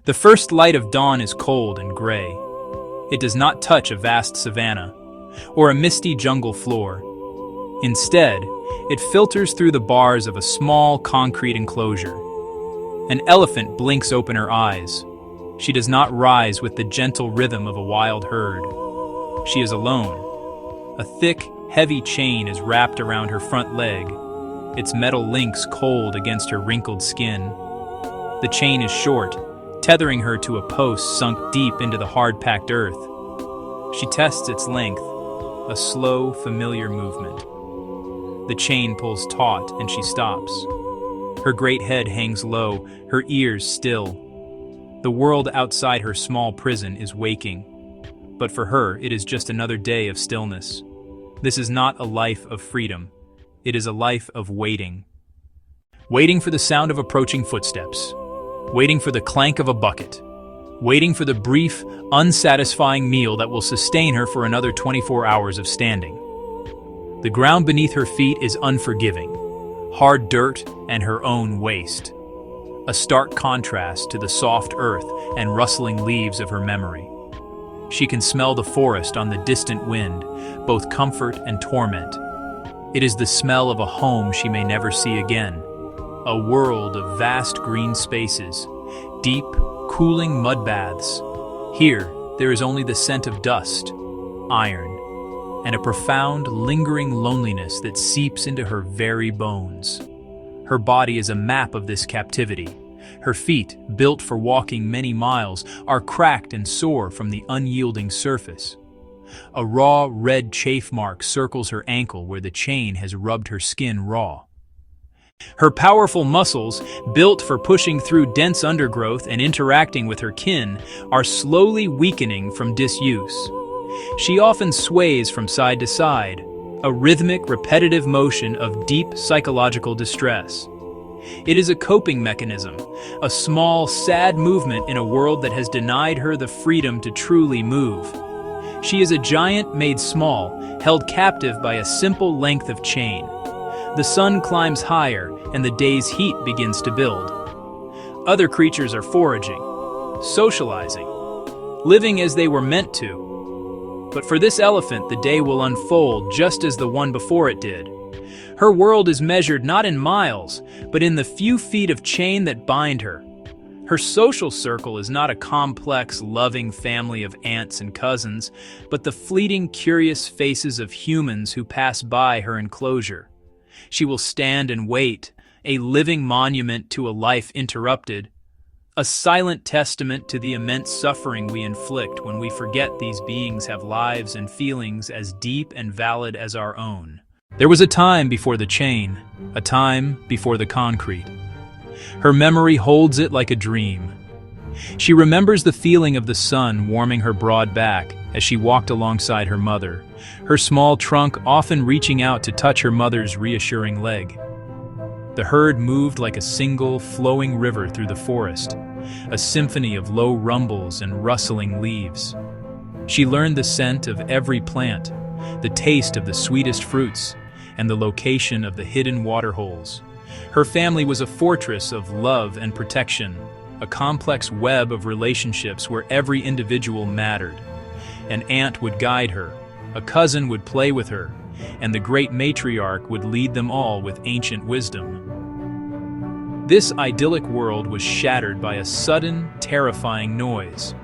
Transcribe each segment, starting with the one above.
The first light of dawn is cold and gray. It does not touch a vast savanna or a misty jungle floor. Instead, it filters through the bars of a small concrete enclosure. An elephant blinks open her eyes. She does not rise with the gentle rhythm of a wild herd. She is alone. A thick, heavy chain is wrapped around her front leg, its metal links cold against her wrinkled skin. The chain is short, tethering her to a post sunk deep into the hard-packed earth. She tests its length, a slow, familiar movement. The chain pulls taut and she stops. Her great head hangs low, her ears still. The world outside her small prison is waking. But for her, it is just another day of stillness. This is not a life of freedom. It is a life of waiting. Waiting for the sound of approaching footsteps. Waiting for the clank of a bucket. Waiting for the brief, unsatisfying meal that will sustain her for another 24 hours of standing. The ground beneath her feet is unforgiving. Hard dirt and her own waste. A stark contrast to the soft earth and rustling leaves of her memory. She can smell the forest on the distant wind, both comfort and torment. It is the smell of a home she may never see again. A world of vast green spaces, deep, cooling mud baths. Here, there is only the scent of dust, iron, and a profound, lingering loneliness that seeps into her very bones. Her body is a map of this captivity. Her feet, built for walking many miles, are cracked and sore from the unyielding surface. A raw, red chafe mark circles her ankle where the chain has rubbed her skin raw. Her powerful muscles, built for pushing through dense undergrowth and interacting with her kin, are slowly weakening from disuse. She often sways from side to side, a rhythmic, repetitive motion of deep psychological distress. It is a coping mechanism, a small, sad movement in a world that has denied her the freedom to truly move. She is a giant made small, held captive by a simple length of chain. The sun climbs higher, and the day's heat begins to build. Other creatures are foraging, socializing, living as they were meant to. But for this elephant, the day will unfold just as the one before it did. Her world is measured not in miles, but in the few feet of chain that bind her. Her social circle is not a complex, loving family of aunts and cousins, but the fleeting, curious faces of humans who pass by her enclosure. She will stand and wait, a living monument to a life interrupted, a silent testament to the immense suffering we inflict when we forget these beings have lives and feelings as deep and valid as our own. There was a time before the chain, a time before the concrete. Her memory holds it like a dream. She remembers the feeling of the sun warming her broad back as she walked alongside her mother, her small trunk often reaching out to touch her mother's reassuring leg. The herd moved like a single, flowing river through the forest, a symphony of low rumbles and rustling leaves. She learned the scent of every plant, the taste of the sweetest fruits, and the location of the hidden waterholes. Her family was a fortress of love and protection, a complex web of relationships where every individual mattered. An aunt would guide her, a cousin would play with her, and the great matriarch would lead them all with ancient wisdom. This idyllic world was shattered by a sudden, terrifying noise,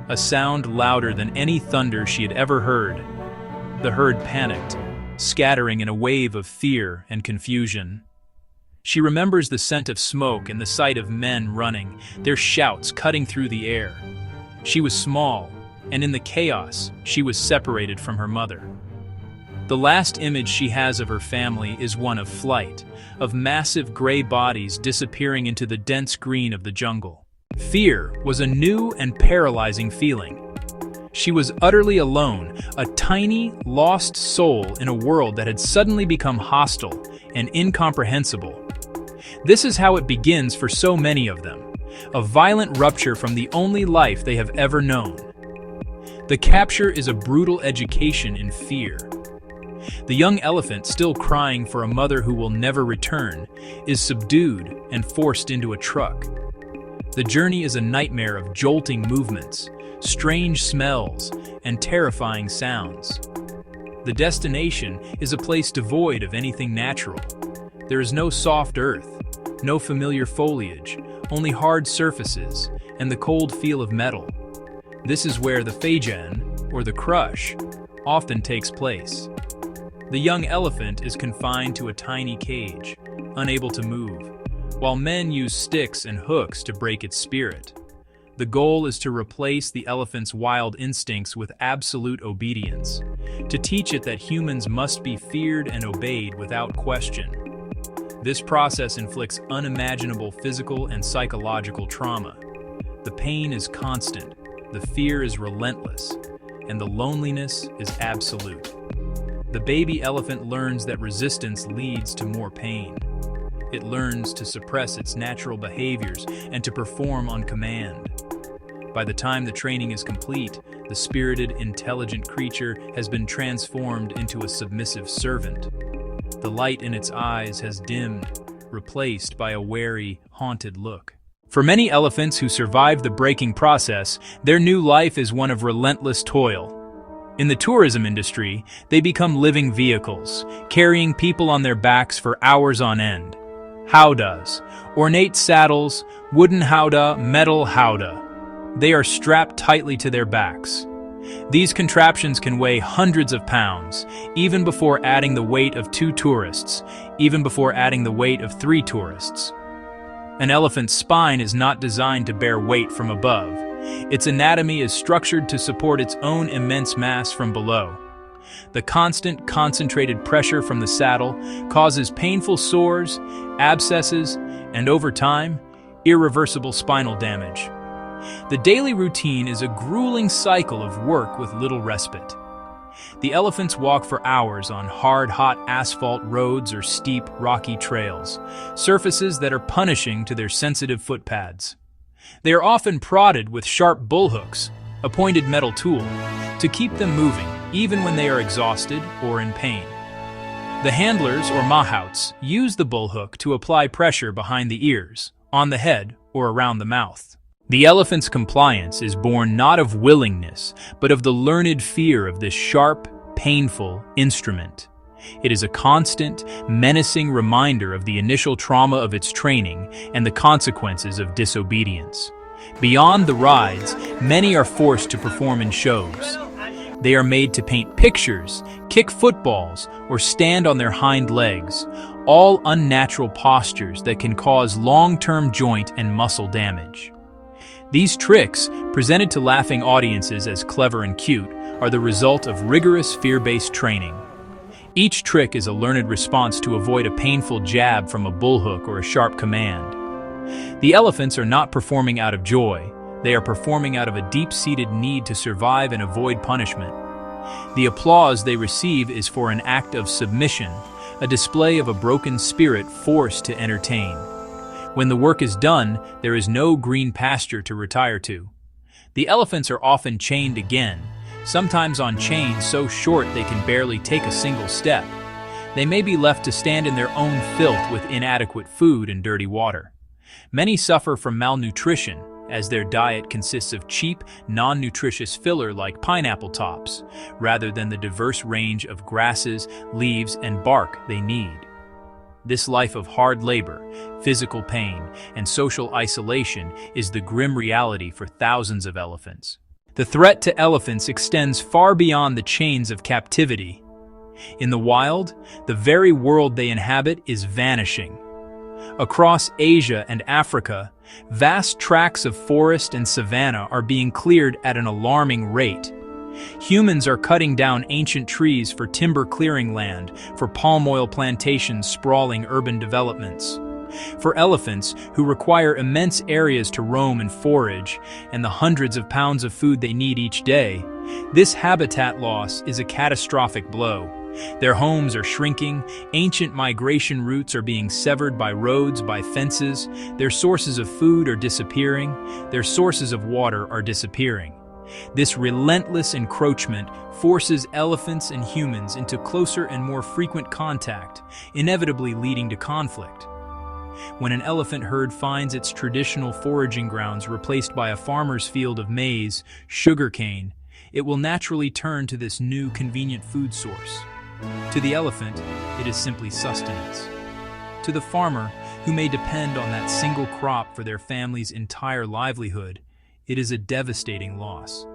a sound louder than any thunder she had ever heard. The herd panicked, scattering in a wave of fear and confusion. She remembers the scent of smoke and the sight of men running, their shouts cutting through the air. She was small, and in the chaos, she was separated from her mother. The last image she has of her family is one of flight, of massive gray bodies disappearing into the dense green of the jungle. Fear was a new and paralyzing feeling. She was utterly alone, a tiny, lost soul in a world that had suddenly become hostile and incomprehensible. This is how it begins for so many of them, a violent rupture from the only life they have ever known. The capture is a brutal education in fear. The young elephant, still crying for a mother who will never return, is subdued and forced into a truck. The journey is a nightmare of jolting movements, strange smells, and terrifying sounds. The destination is a place devoid of anything natural. There is no soft earth, no familiar foliage, only hard surfaces, and the cold feel of metal. This is where the Fajan, or the crush, often takes place. The young elephant is confined to a tiny cage, unable to move, while men use sticks and hooks to break its spirit. The goal is to replace the elephant's wild instincts with absolute obedience, to teach it that humans must be feared and obeyed without question. This process inflicts unimaginable physical and psychological trauma. The pain is constant, the fear is relentless, and the loneliness is absolute. The baby elephant learns that resistance leads to more pain. It learns to suppress its natural behaviors and to perform on command. By the time the training is complete, the spirited, intelligent creature has been transformed into a submissive servant. The light in its eyes has dimmed, replaced by a wary, haunted look. For many elephants who survive the breaking process, their new life is one of relentless toil. In the tourism industry, they become living vehicles, carrying people on their backs for hours on end. Howdahs, ornate saddles, wooden howdah, metal howdah. They are strapped tightly to their backs. These contraptions can weigh hundreds of pounds, even before adding the weight of 2 tourists, even before adding the weight of 3 tourists. An elephant's spine is not designed to bear weight from above. Its anatomy is structured to support its own immense mass from below. The constant, concentrated pressure from the saddle causes painful sores, abscesses, and over time, irreversible spinal damage. The daily routine is a grueling cycle of work with little respite. The elephants walk for hours on hard, hot asphalt roads or steep, rocky trails, surfaces that are punishing to their sensitive footpads. They are often prodded with sharp bullhooks, a pointed metal tool, to keep them moving, even when they are exhausted or in pain. The handlers, or mahouts, use the bullhook to apply pressure behind the ears, on the head, or around the mouth. The elephant's compliance is born not of willingness, but of the learned fear of this sharp, painful instrument. It is a constant, menacing reminder of the initial trauma of its training and the consequences of disobedience. Beyond the rides, many are forced to perform in shows. They are made to paint pictures, kick footballs, or stand on their hind legs, all unnatural postures that can cause long-term joint and muscle damage. These tricks, presented to laughing audiences as clever and cute, are the result of rigorous fear-based training. Each trick is a learned response to avoid a painful jab from a bullhook or a sharp command. The elephants are not performing out of joy, they are performing out of a deep-seated need to survive and avoid punishment. The applause they receive is for an act of submission, a display of a broken spirit forced to entertain. When the work is done, there is no green pasture to retire to. The elephants are often chained again, sometimes on chains so short they can barely take a single step. They may be left to stand in their own filth with inadequate food and dirty water. Many suffer from malnutrition, as their diet consists of cheap, non-nutritious filler like pineapple tops, rather than the diverse range of grasses, leaves, and bark they need. This life of hard labor, physical pain, and social isolation is the grim reality for thousands of elephants. The threat to elephants extends far beyond the chains of captivity. In the wild, the very world they inhabit is vanishing. Across Asia and Africa, vast tracts of forest and savanna are being cleared at an alarming rate. Humans are cutting down ancient trees for timber clearing land, for palm oil plantations sprawling urban developments. For elephants, who require immense areas to roam and forage, and the hundreds of pounds of food they need each day, this habitat loss is a catastrophic blow. Their homes are shrinking, ancient migration routes are being severed by roads, by fences, their sources of food are disappearing, their sources of water are disappearing. This relentless encroachment forces elephants and humans into closer and more frequent contact, inevitably leading to conflict. When an elephant herd finds its traditional foraging grounds replaced by a farmer's field of maize, sugarcane, it will naturally turn to this new convenient food source. To the elephant, it is simply sustenance. To the farmer, who may depend on that single crop for their family's entire livelihood, it is a devastating loss.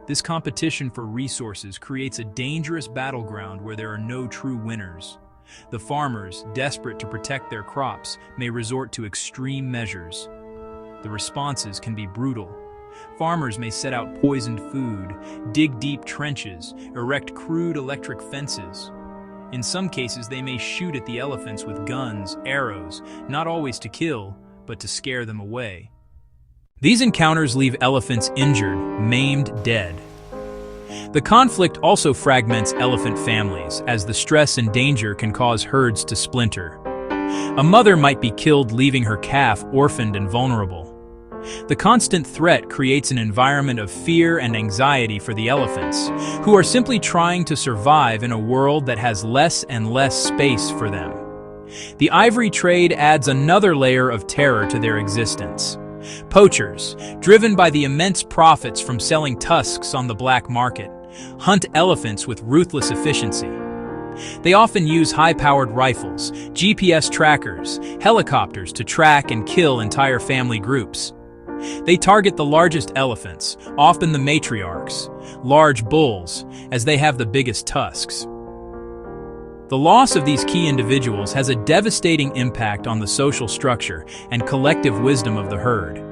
This competition for resources creates a dangerous battleground where there are no true winners. The farmers, desperate to protect their crops, may resort to extreme measures. The responses can be brutal. Farmers may set out poisoned food, dig deep trenches, erect crude electric fences. In some cases, they may shoot at the elephants with guns, arrows, not always to kill, but to scare them away. These encounters leave elephants injured, maimed, dead. The conflict also fragments elephant families, as the stress and danger can cause herds to splinter. A mother might be killed, leaving her calf orphaned and vulnerable. The constant threat creates an environment of fear and anxiety for the elephants, who are simply trying to survive in a world that has less and less space for them. The ivory trade adds another layer of terror to their existence. Poachers, driven by the immense profits from selling tusks on the black market, hunt elephants with ruthless efficiency. They often use high-powered rifles, GPS trackers, helicopters to track and kill entire family groups. They target the largest elephants, often the matriarchs, large bulls, as they have the biggest tusks. The loss of these key individuals has a devastating impact on the social structure and collective wisdom of the herd.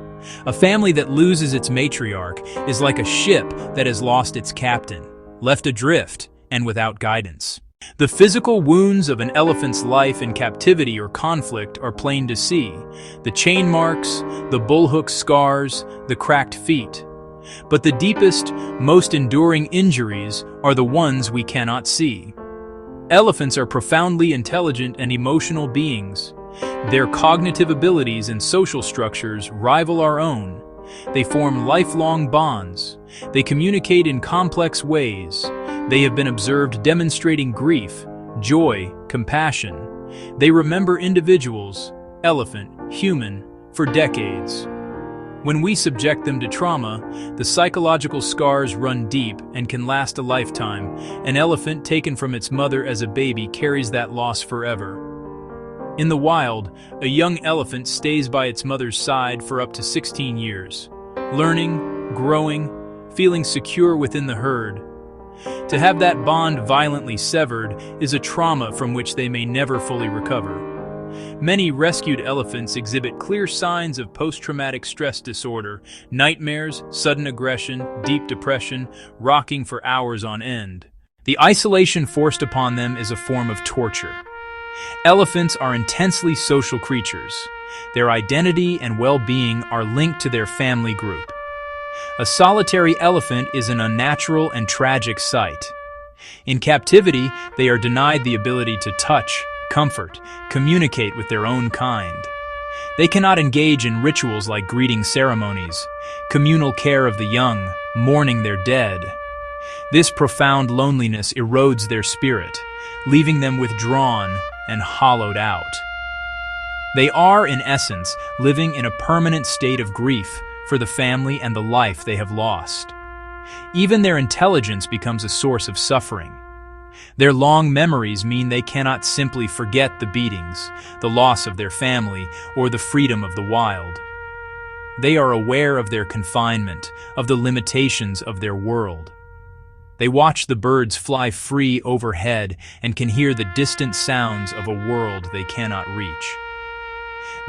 A family that loses its matriarch is like a ship that has lost its captain, left adrift and without guidance. The physical wounds of an elephant's life in captivity or conflict are plain to see: the chain marks, the bullhook scars, the cracked feet. But the deepest, most enduring injuries are the ones we cannot see. Elephants are profoundly intelligent and emotional beings. Their cognitive abilities and social structures rival our own. They form lifelong bonds. They communicate in complex ways. They have been observed demonstrating grief, joy, compassion. They remember individuals, elephant, human, for decades. When we subject them to trauma, the psychological scars run deep and can last a lifetime. An elephant taken from its mother as a baby carries that loss forever. In the wild, a young elephant stays by its mother's side for up to 16 years, learning, growing, feeling secure within the herd. To have that bond violently severed is a trauma from which they may never fully recover. Many rescued elephants exhibit clear signs of post-traumatic stress disorder, nightmares, sudden aggression, deep depression, rocking for hours on end. The isolation forced upon them is a form of torture. Elephants are intensely social creatures. Their identity and well-being are linked to their family group. A solitary elephant is an unnatural and tragic sight. In captivity, they are denied the ability to touch, comfort, communicate with their own kind. They cannot engage in rituals like greeting ceremonies, communal care of the young, mourning their dead. This profound loneliness erodes their spirit, leaving them withdrawn and hollowed out. They are, in essence, living in a permanent state of grief for the family and the life they have lost. Even their intelligence becomes a source of suffering. Their long memories mean they cannot simply forget the beatings, the loss of their family, or the freedom of the wild. They are aware of their confinement, of the limitations of their world. They watch the birds fly free overhead and can hear the distant sounds of a world they cannot reach.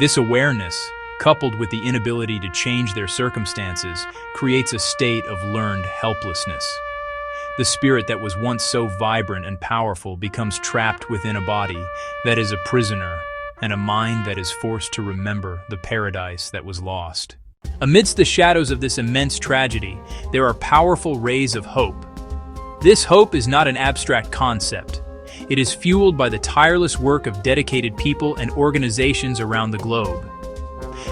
This awareness, coupled with the inability to change their circumstances, creates a state of learned helplessness. The spirit that was once so vibrant and powerful becomes trapped within a body that is a prisoner and a mind that is forced to remember the paradise that was lost. Amidst the shadows of this immense tragedy, there are powerful rays of hope. This hope is not an abstract concept. It is fueled by the tireless work of dedicated people and organizations around the globe.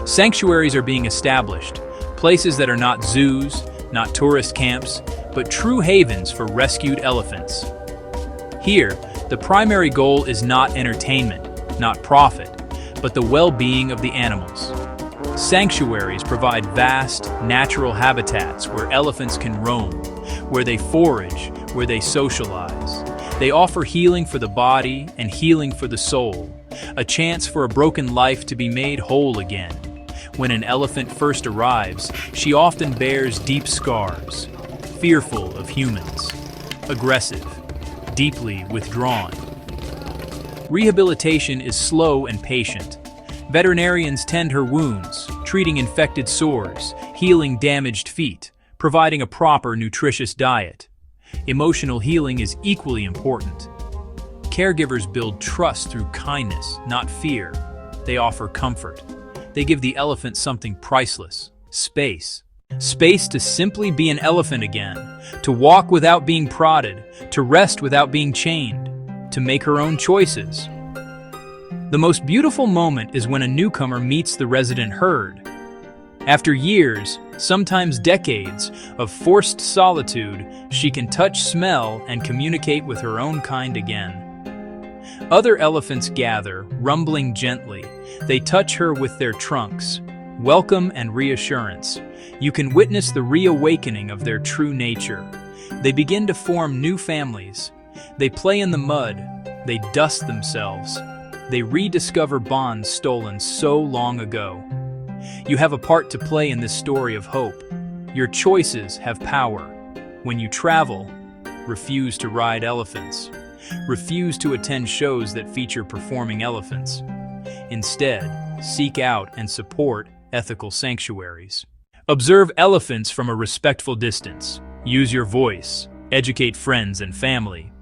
Sanctuaries are being established, places that are not zoos, not tourist camps, but true havens for rescued elephants. Here, the primary goal is not entertainment, not profit, but the well-being of the animals. Sanctuaries provide vast, natural habitats where elephants can roam, where they forage, where they socialize. They offer healing for the body and healing for the soul, a chance for a broken life to be made whole again. When an elephant first arrives, she often bears deep scars, fearful of humans, aggressive, deeply withdrawn. Rehabilitation is slow and patient. Veterinarians tend her wounds, treating infected sores, healing damaged feet, providing a proper nutritious diet. Emotional healing is equally important. Caregivers build trust through kindness, not fear. They offer comfort. They give the elephant something priceless: space. Space to simply be an elephant again, to walk without being prodded, to rest without being chained, to make her own choices. The most beautiful moment is when a newcomer meets the resident herd. After years, sometimes decades, of forced solitude, she can touch, smell, and communicate with her own kind again. Other elephants gather, rumbling gently. They touch her with their trunks, welcome and reassurance. You can witness the reawakening of their true nature. They begin to form new families. They play in the mud. They dust themselves. They rediscover bonds stolen so long ago. You have a part to play in this story of hope. Your choices have power. When you travel, refuse to ride elephants. Refuse to attend shows that feature performing elephants. Instead, seek out and support ethical sanctuaries. Observe elephants from a respectful distance. Use your voice. Educate friends and family.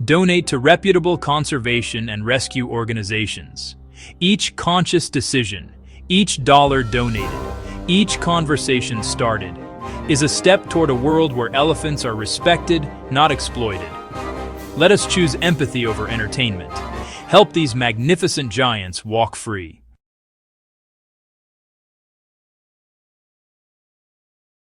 Donate to reputable conservation and rescue organizations. Each conscious decision, each dollar donated, each conversation started, is a step toward a world where elephants are respected, not exploited. Let us choose empathy over entertainment. Help these magnificent giants walk free.